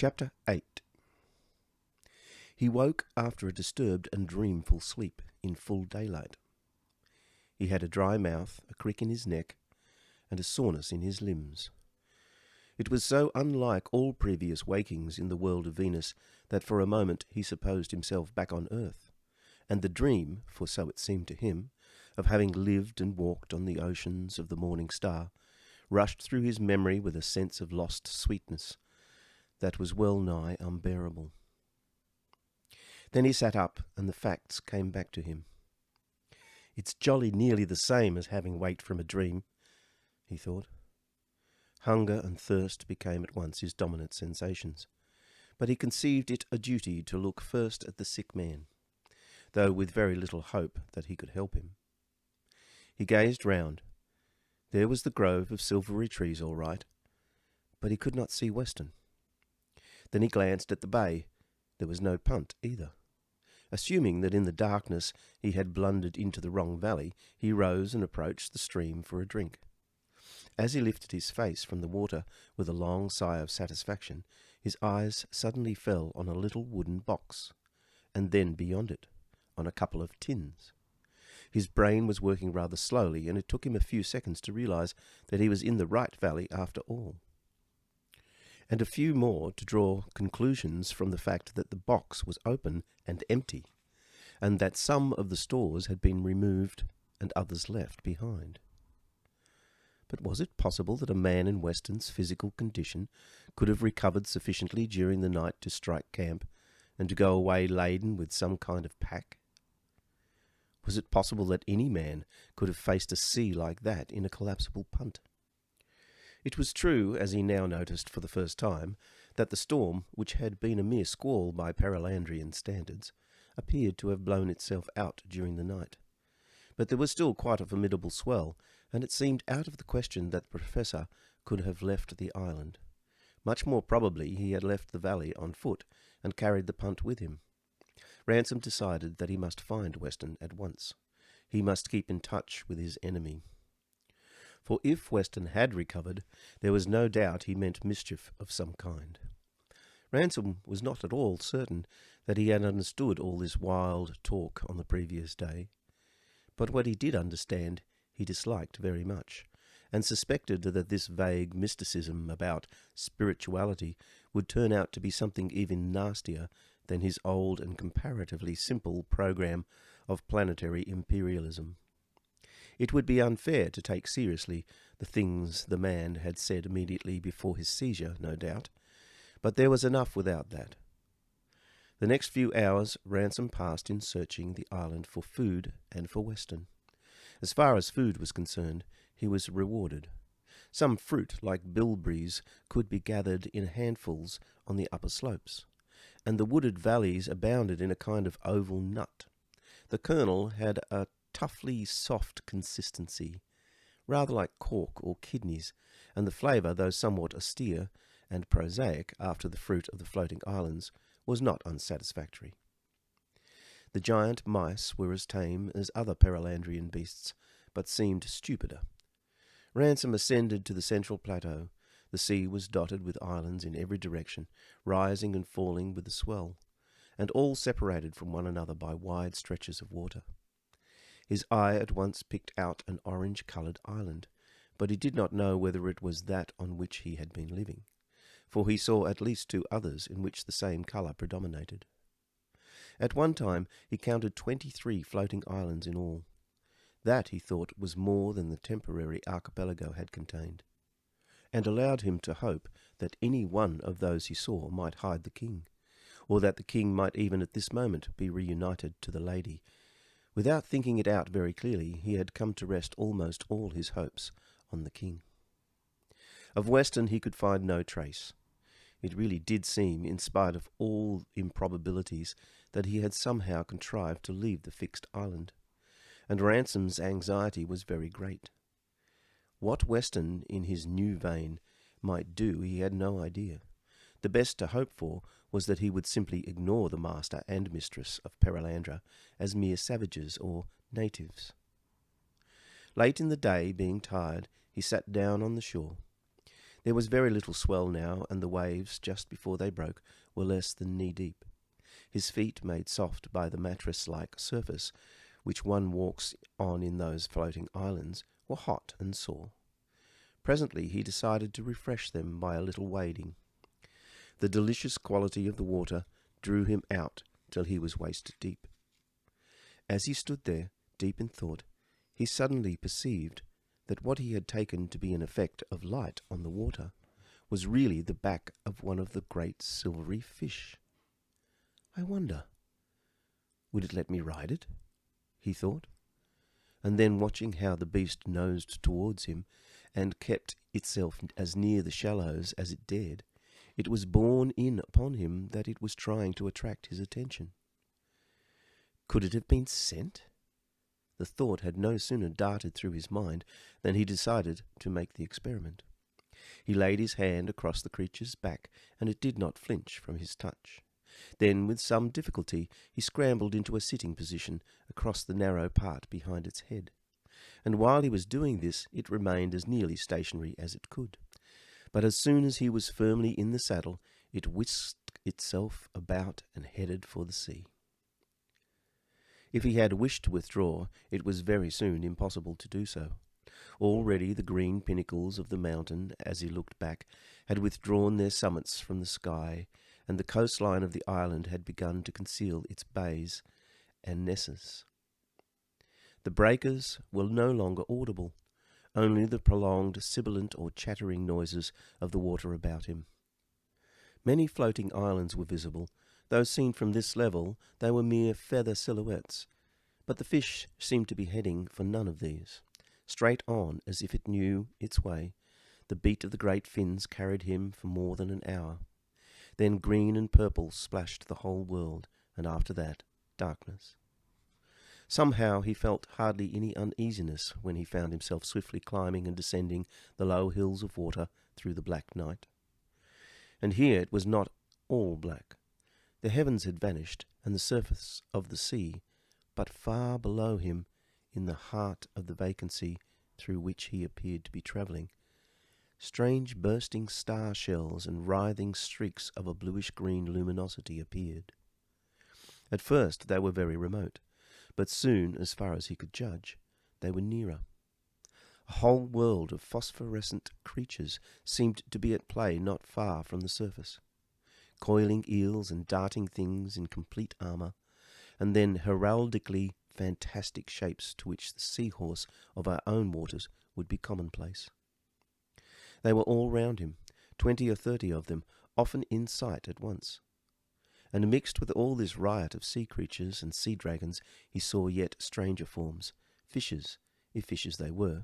Chapter 8. He woke after a disturbed and dreamful sleep in full daylight. He had a dry mouth, a crick in his neck, and a soreness in his limbs. It was so unlike all previous wakings in the world of Venus that for a moment he supposed himself back on earth, and the dream, for so it seemed to him, of having lived and walked on the oceans of the morning star, rushed through his memory with a sense of lost sweetness that was well nigh unbearable. Then he sat up, and the facts came back to him. "It's jolly nearly the same as having waked from a dream," he thought. Hunger and thirst became at once his dominant sensations, but he conceived it a duty to look first at the sick man, though with very little hope that he could help him. He gazed round. There was the grove of silvery trees all right, but he could not see Weston. Then he glanced at the bay. There was no punt either. Assuming that in the darkness he had blundered into the wrong valley, he rose and approached the stream for a drink. As he lifted his face from the water with a long sigh of satisfaction, his eyes suddenly fell on a little wooden box, and then beyond it, on a couple of tins. His brain was working rather slowly, and it took him a few seconds to realize that he was in the right valley after all, and a few more to draw conclusions from the fact that the box was open and empty, and that some of the stores had been removed and others left behind. But was it possible that a man in Weston's physical condition could have recovered sufficiently during the night to strike camp and to go away laden with some kind of pack? Was it possible that any man could have faced a sea like that in a collapsible punt? It was true, as he now noticed for the first time, that the storm, which had been a mere squall by Perelandrian standards, appeared to have blown itself out during the night. But there was still quite a formidable swell, and it seemed out of the question that the Professor could have left the island. Much more probably he had left the valley on foot and carried the punt with him. Ransom decided that he must find Weston at once. He must keep in touch with his enemy. For if Weston had recovered, there was no doubt he meant mischief of some kind. Ransom was not at all certain that he had understood all this wild talk on the previous day, but what he did understand he disliked very much, and suspected that this vague mysticism about spirituality would turn out to be something even nastier than his old and comparatively simple program of planetary imperialism. It would be unfair to take seriously the things the man had said immediately before his seizure, no doubt, but there was enough without that. The next few hours Ransom passed in searching the island for food and for Weston. As far as food was concerned, he was rewarded. Some fruit, like bilberries, could be gathered in handfuls on the upper slopes, and the wooded valleys abounded in a kind of oval nut. The kernel had a toughly soft consistency, rather like cork or kidneys, and the flavour, though somewhat austere and prosaic after the fruit of the floating islands, was not unsatisfactory. The giant mice were as tame as other Perelandrian beasts, but seemed stupider. Ransom ascended to the central plateau. The sea was dotted with islands in every direction, rising and falling with the swell, and all separated from one another by wide stretches of water. His eye at once picked out an orange-coloured island, but he did not know whether it was that on which he had been living, for he saw at least 2 others in which the same colour predominated. At one time he counted 23 floating islands in all. That, he thought, was more than the temporary archipelago had contained, and allowed him to hope that any one of those he saw might hide the king, or that the king might even at this moment be reunited to the lady. Without thinking it out very clearly, he had come to rest almost all his hopes on the king. Of Weston he could find no trace. It really did seem, in spite of all improbabilities, that he had somehow contrived to leave the fixed island, and Ransom's anxiety was very great. What Weston, in his new vein, might do he had no idea. The best to hope for was that he would simply ignore the master and mistress of Perelandra as mere savages or natives. Late in the day, being tired, he sat down on the shore. There was very little swell now, and the waves, just before they broke, were less than knee-deep. His feet, made soft by the mattress-like surface which one walks on in those floating islands, were hot and sore. Presently he decided to refresh them by a little wading. The delicious quality of the water drew him out till he was waist deep. As he stood there, deep in thought, he suddenly perceived that what he had taken to be an effect of light on the water was really the back of one of the great silvery fish. I wonder, would it let me ride it? He thought, and then watching how the beast nosed towards him and kept itself as near the shallows as it dared, it was borne in upon him that it was trying to attract his attention. Could it have been scent? The thought had no sooner darted through his mind than he decided to make the experiment. He laid his hand across the creature's back, and it did not flinch from his touch. Then, with some difficulty, he scrambled into a sitting position across the narrow part behind its head, and while he was doing this it remained as nearly stationary as it could. But as soon as he was firmly in the saddle, it whisked itself about and headed for the sea. If he had wished to withdraw, it was very soon impossible to do so. Already the green pinnacles of the mountain, as he looked back, had withdrawn their summits from the sky, and the coastline of the island had begun to conceal its bays and nesses. The breakers were no longer audible, only the prolonged sibilant or chattering noises of the water about him. Many floating islands were visible, though seen from this level they were mere feather silhouettes, but the fish seemed to be heading for none of these. Straight on, as if it knew its way, the beat of the great fins carried him for more than an hour. Then green and purple splashed the whole world, and after that, darkness. Somehow he felt hardly any uneasiness when he found himself swiftly climbing and descending the low hills of water through the black night. And here it was not all black. The heavens had vanished, and the surface of the sea, but far below him, in the heart of the vacancy through which he appeared to be travelling, strange bursting star shells and writhing streaks of a bluish-green luminosity appeared. At first they were very remote, but soon, as far as he could judge, they were nearer. A whole world of phosphorescent creatures seemed to be at play not far from the surface. Coiling eels and darting things in complete armour, and then heraldically fantastic shapes to which the seahorse of our own waters would be commonplace. They were all round him, 20 or 30 of them, often in sight at once. And mixed with all this riot of sea creatures and sea dragons, he saw yet stranger forms, fishes, if fishes they were,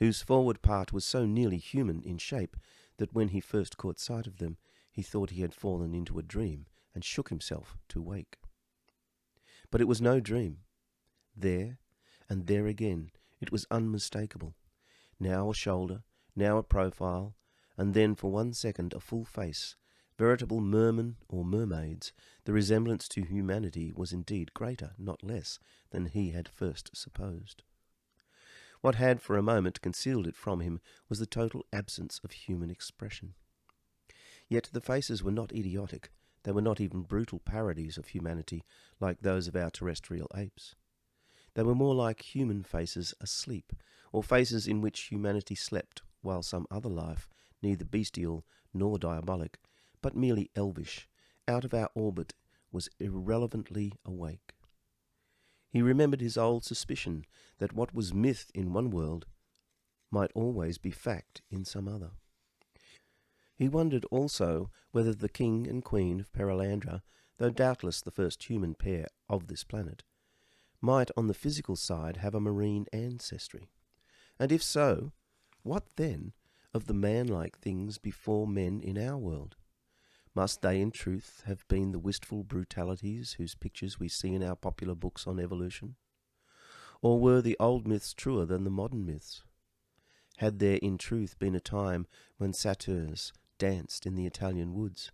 whose forward part was so nearly human in shape that when he first caught sight of them, he thought he had fallen into a dream and shook himself to wake. But it was no dream. There, and there again, it was unmistakable. Now a shoulder, now a profile, and then for 1 second a full face, veritable mermen or mermaids. The resemblance to humanity was indeed greater, not less, than he had first supposed. What had for a moment concealed it from him was the total absence of human expression. Yet the faces were not idiotic. They were not even brutal parodies of humanity like those of our terrestrial apes. They were more like human faces asleep, or faces in which humanity slept while some other life, neither bestial nor diabolic, but merely elvish, out of our orbit, was irrelevantly awake. He remembered his old suspicion that what was myth in one world might always be fact in some other. He wondered also whether the king and queen of Perelandra, though doubtless the first human pair of this planet, might on the physical side have a marine ancestry. And if so, what then of the man-like things before men in our world? Must they in truth have been the wistful brutalities whose pictures we see in our popular books on evolution? Or were the old myths truer than the modern myths? Had there in truth been a time when satyrs danced in the Italian woods?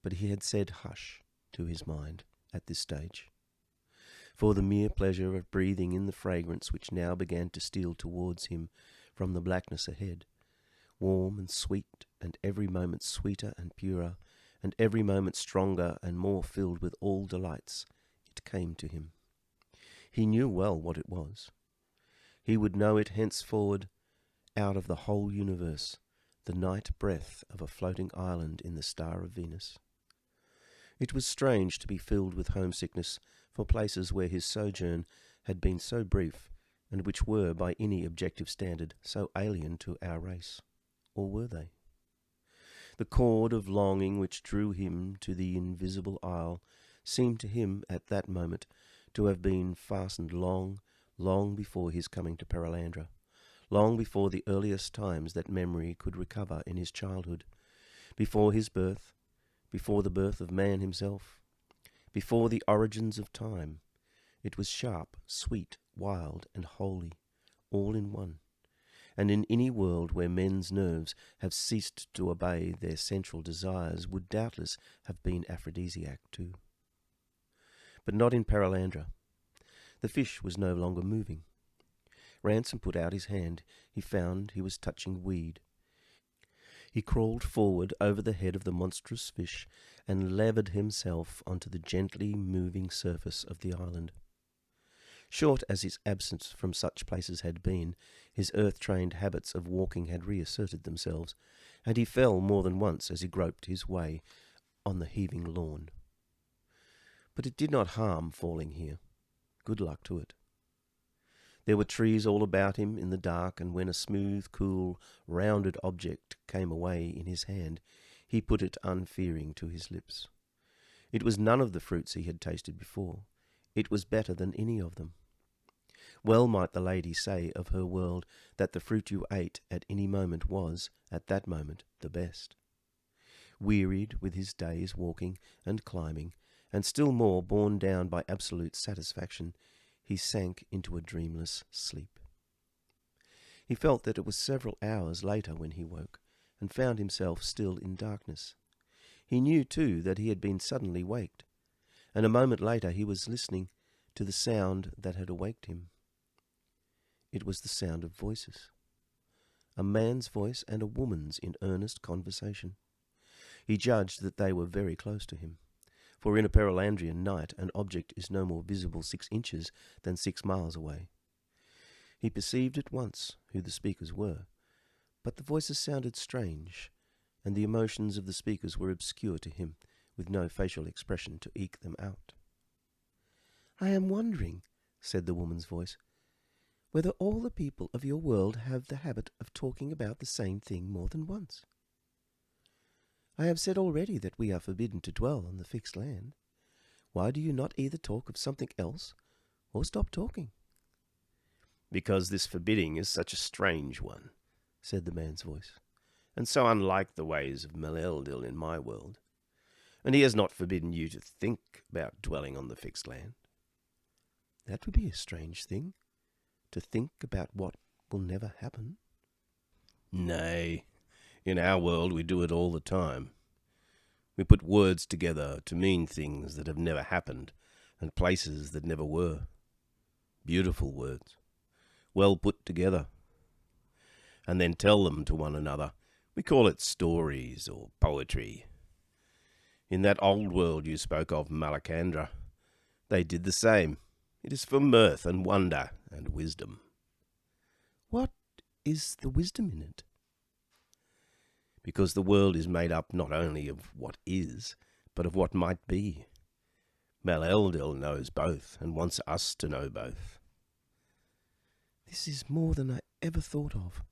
But he had said hush to his mind at this stage, for the mere pleasure of breathing in the fragrance which now began to steal towards him from the blackness ahead warm and sweet, and every moment sweeter and purer, and every moment stronger and more filled with all delights, it came to him. He knew well what it was. He would know it henceforward out of the whole universe, the night breath of a floating island in the star of Venus. It was strange to be filled with homesickness for places where his sojourn had been so brief, and which were, by any objective standard, so alien to our race. Or were they? The cord of longing which drew him to the invisible isle seemed to him at that moment to have been fastened long, long before his coming to Perelandra, long before the earliest times that memory could recover in his childhood, before his birth, before the birth of man himself, before the origins of time. It was sharp, sweet, wild, and holy, all in one, and in any world where men's nerves have ceased to obey their central desires would doubtless have been aphrodisiac too. But not in Perelandra. The fish was no longer moving. Ransom put out his hand. He found he was touching weed. He crawled forward over the head of the monstrous fish and levered himself onto the gently moving surface of the island. Short as his absence from such places had been, his earth-trained habits of walking had reasserted themselves, and he fell more than once as he groped his way on the heaving lawn. But it did not harm falling here. Good luck to it. There were trees all about him in the dark, and when a smooth, cool, rounded object came away in his hand, he put it unfearing to his lips. It was none of the fruits he had tasted before. It was better than any of them. Well might the lady say of her world that the fruit you ate at any moment was, at that moment, the best. Wearied with his days walking and climbing, and still more borne down by absolute satisfaction, he sank into a dreamless sleep. He felt that it was several hours later when he woke, and found himself still in darkness. He knew, too, that he had been suddenly waked, and a moment later he was listening to the sound that had awaked him. It was the sound of voices, a man's voice and a woman's in earnest conversation. He judged that they were very close to him, for in a Perelandrian night an object is no more visible 6 inches than 6 miles away. He perceived at once who the speakers were, but the voices sounded strange, and the emotions of the speakers were obscure to him, with no facial expression to eke them out. "I am wondering," said the woman's voice, "whether all the people of your world have the habit of talking about the same thing more than once. I have said already that we are forbidden to dwell on the fixed land. Why do you not either talk of something else or stop talking?" "Because this forbidding is such a strange one," said the man's voice, "and so unlike the ways of Meneldil in my world. And he has not forbidden you to think about dwelling on the fixed land." "That would be a strange thing, to think about what will never happen." "Nay, in our world we do it all the time. We put words together to mean things that have never happened and places that never were. Beautiful words, well put together. And then tell them to one another. We call it stories or poetry. In that old world you spoke of, Malacandra, they did the same. It is for mirth and wonder and wisdom." "What is the wisdom in it?" "Because the world is made up not only of what is, but of what might be. Meneldil knows both, and wants us to know both." "This is more than I ever thought of.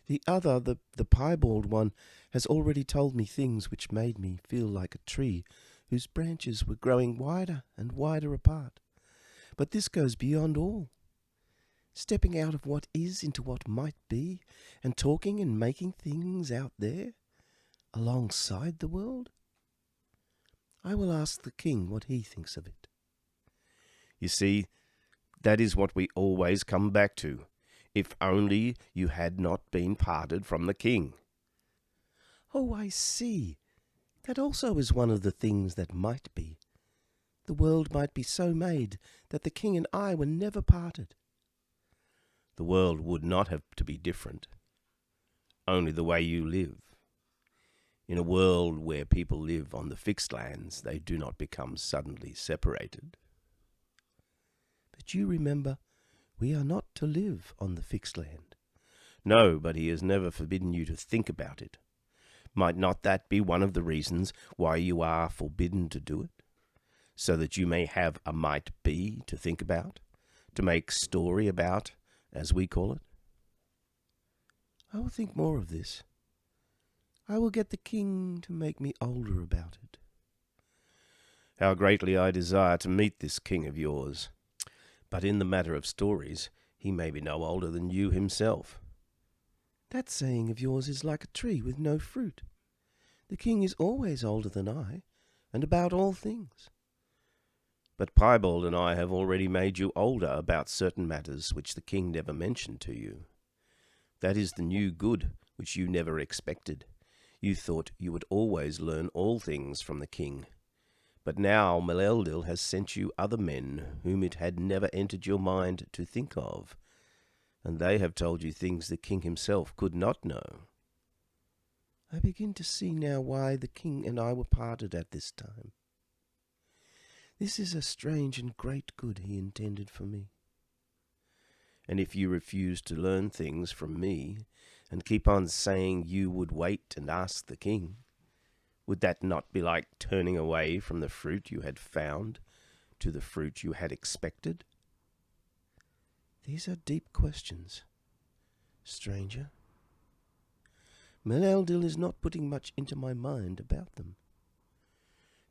The other, the piebald one, has already told me things which made me feel like a tree whose branches were growing wider and wider apart. But this goes beyond all. Stepping out of what is into what might be, and talking and making things out there, alongside the world. I will ask the king what he thinks of it." You see, that is what we always come back to. If only you had not been parted from the king. "Oh, I see. That also is one of the things that might be. The world might be so made that the king and I were never parted." The world would not have to be different. only the way you live. In a world where people live on the fixed lands, they do not become suddenly separated. But you remember, we are not to live on the fixed land. No, but he has never forbidden you to think about it. Might not that be one of the reasons why you are forbidden to do it? So that you may have a might be to think about, to make story about, as we call it? I will think more of this. I will get the king to make me older about it. How greatly I desire to meet this king of yours. But in the matter of stories, he may be no older than you himself. That saying of yours is like a tree with no fruit. The king is always older than I, and about all things. But Piebald and I have already made you older about certain matters which the king never mentioned to you. That is the new good which you never expected. You thought you would always learn all things from the king. But now Meneldil has sent you other men whom it had never entered your mind to think of, and they have told you things the king himself could not know. I begin to see now why the king and I were parted at this time. This is a strange and great good he intended for me. And if you refuse to learn things from me, and keep on saying you would wait and ask the king, would that not be like turning away from the fruit you had found to the fruit you had expected? These are deep questions, stranger. Meneldil is not putting much into my mind about them.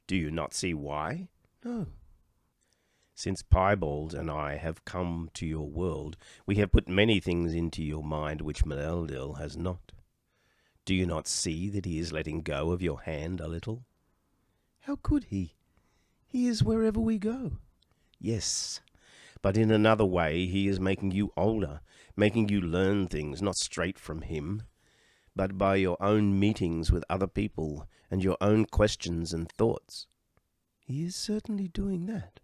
Do you not see why? No. Since Piebald and I have come to your world, we have put many things into your mind which Meneldil has not. Do you not see that he is letting go of your hand a little? How could he? He is wherever we go. Yes, but in another way he is making you older, making you learn things not straight from him, but by your own meetings with other people and your own questions and thoughts. He is certainly doing that.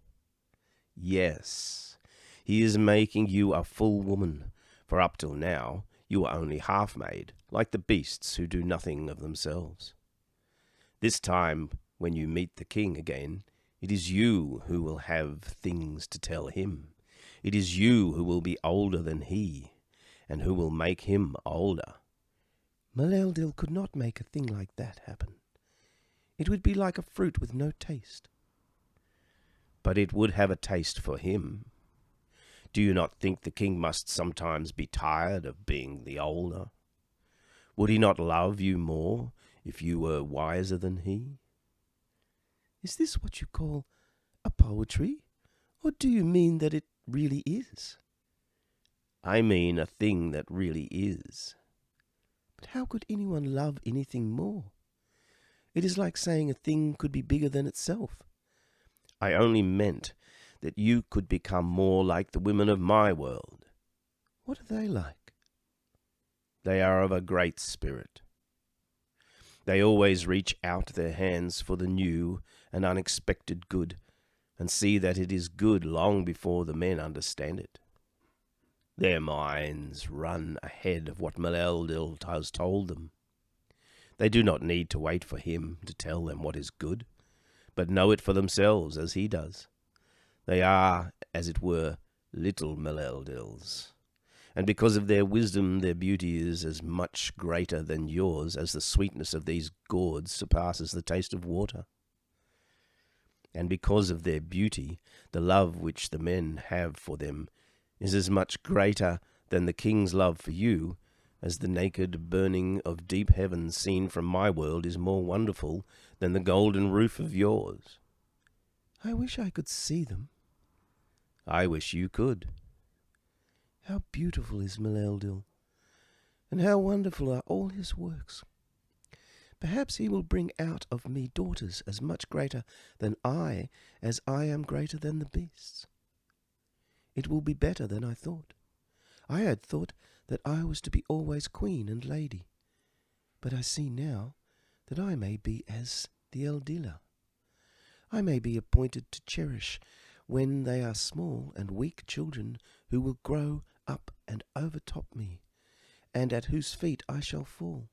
Yes, he is making you a full woman, for up till now you were only half-made, like the beasts who do nothing of themselves. This time, when you meet the king again, it is you who will have things to tell him. It is you who will be older than he, and who will make him older. Meneldil could not make a thing like that happen. It would be like a fruit with no taste. But it would have a taste for him. Do you not think the king must sometimes be tired of being the older? Would he not love you more if you were wiser than he? Is this what you call a poetry, or do you mean that it really is? I mean a thing that really is. But how could anyone love anything more? It is like saying a thing could be bigger than itself. I only meant that you could become more like the women of my world. What are they like? They are of a great spirit. They always reach out their hands for the new and unexpected good, and see that it is good long before the men understand it. Their minds run ahead of what Meneldil has told them. They do not need to wait for him to tell them what is good, but know it for themselves as he does. They are, as it were, little Meneldils, and because of their wisdom their beauty is as much greater than yours as the sweetness of these gourds surpasses the taste of water. And because of their beauty, the love which the men have for them is as much greater than the king's love for you, as the naked burning of deep heaven seen from my world is more wonderful than the golden roof of yours. I wish I could see them. I wish you could. How beautiful is Meneldil, and how wonderful are all his works. Perhaps he will bring out of me daughters as much greater than I as I am greater than the beasts. It will be better than I thought. I had thought that I was to be always queen and lady, but I see now that I may be as the Eldila. I may be appointed to cherish when they are small and weak children who will grow up and overtop me, and at whose feet I shall fall.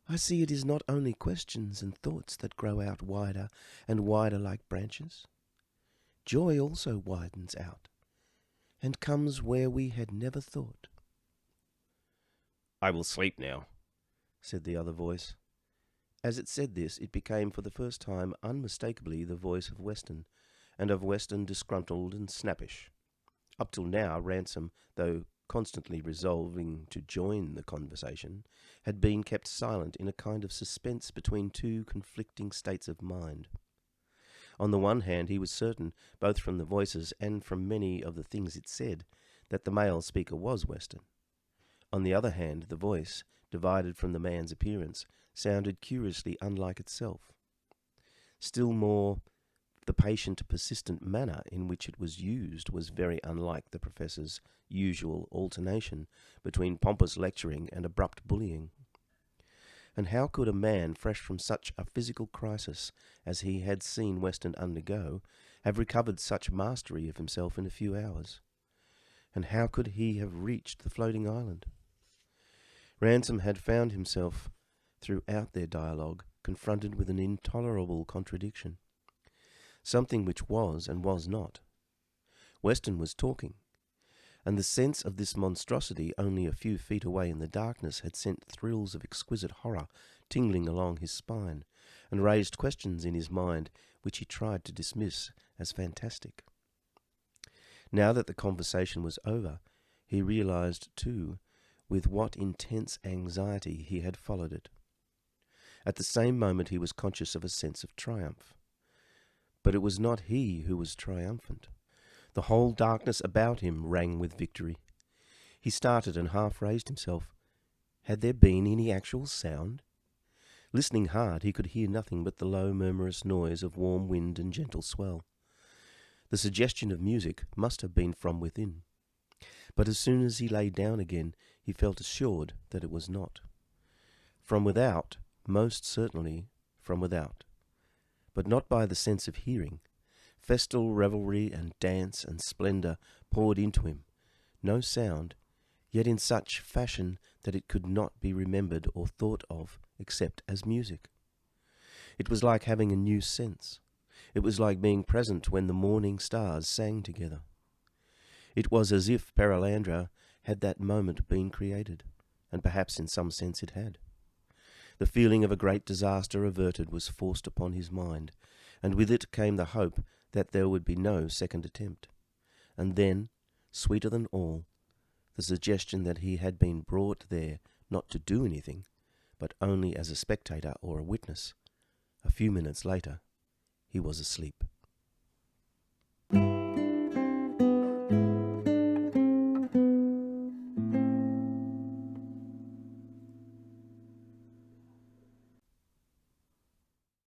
I see it is not only questions and thoughts that grow out wider and wider like branches. Joy also widens out, and comes where we had never thought. I will sleep now, said the other voice. As it said this, it became for the first time unmistakably the voice of Weston, and of Weston disgruntled and snappish. Up till now, Ransom, though constantly resolving to join the conversation, had been kept silent in a kind of suspense between two conflicting states of mind. On the one hand, he was certain, both from the voices and from many of the things it said, that the male speaker was Weston. On the other hand, the voice, divided from the man's appearance, sounded curiously unlike itself. Still more, the patient, persistent manner in which it was used was very unlike the professor's usual alternation between pompous lecturing and abrupt bullying. And how could a man fresh from such a physical crisis as he had seen Weston undergo have recovered such mastery of himself in a few hours? And how could he have reached the floating island? Ransom had found himself, throughout their dialogue, confronted with an intolerable contradiction. Something which was and was not. Weston was talking, and the sense of this monstrosity only a few feet away in the darkness had sent thrills of exquisite horror tingling along his spine, and raised questions in his mind which he tried to dismiss as fantastic. Now that the conversation was over, he realized, too, with what intense anxiety he had followed it. At the same moment he was conscious of a sense of triumph. But it was not he who was triumphant. The whole darkness about him rang with victory. He started and half raised himself. Had there been any actual sound? Listening hard, he could hear nothing but the low murmurous noise of warm wind and gentle swell. The suggestion of music must have been from within. But as soon as he lay down again, he felt assured that it was not. From without, most certainly from without, but not by the sense of hearing. Festal revelry and dance and splendour poured into him. No sound, yet in such fashion that it could not be remembered or thought of except as music. It was like having a new sense. It was like being present when the morning stars sang together. It was as if Perelandra had that moment been created, and perhaps in some sense it had. The feeling of a great disaster averted was forced upon his mind, and with it came the hope that there would be no second attempt. And then, sweeter than all, the suggestion that he had been brought there not to do anything, but only as a spectator or a witness. A few minutes later, he was asleep.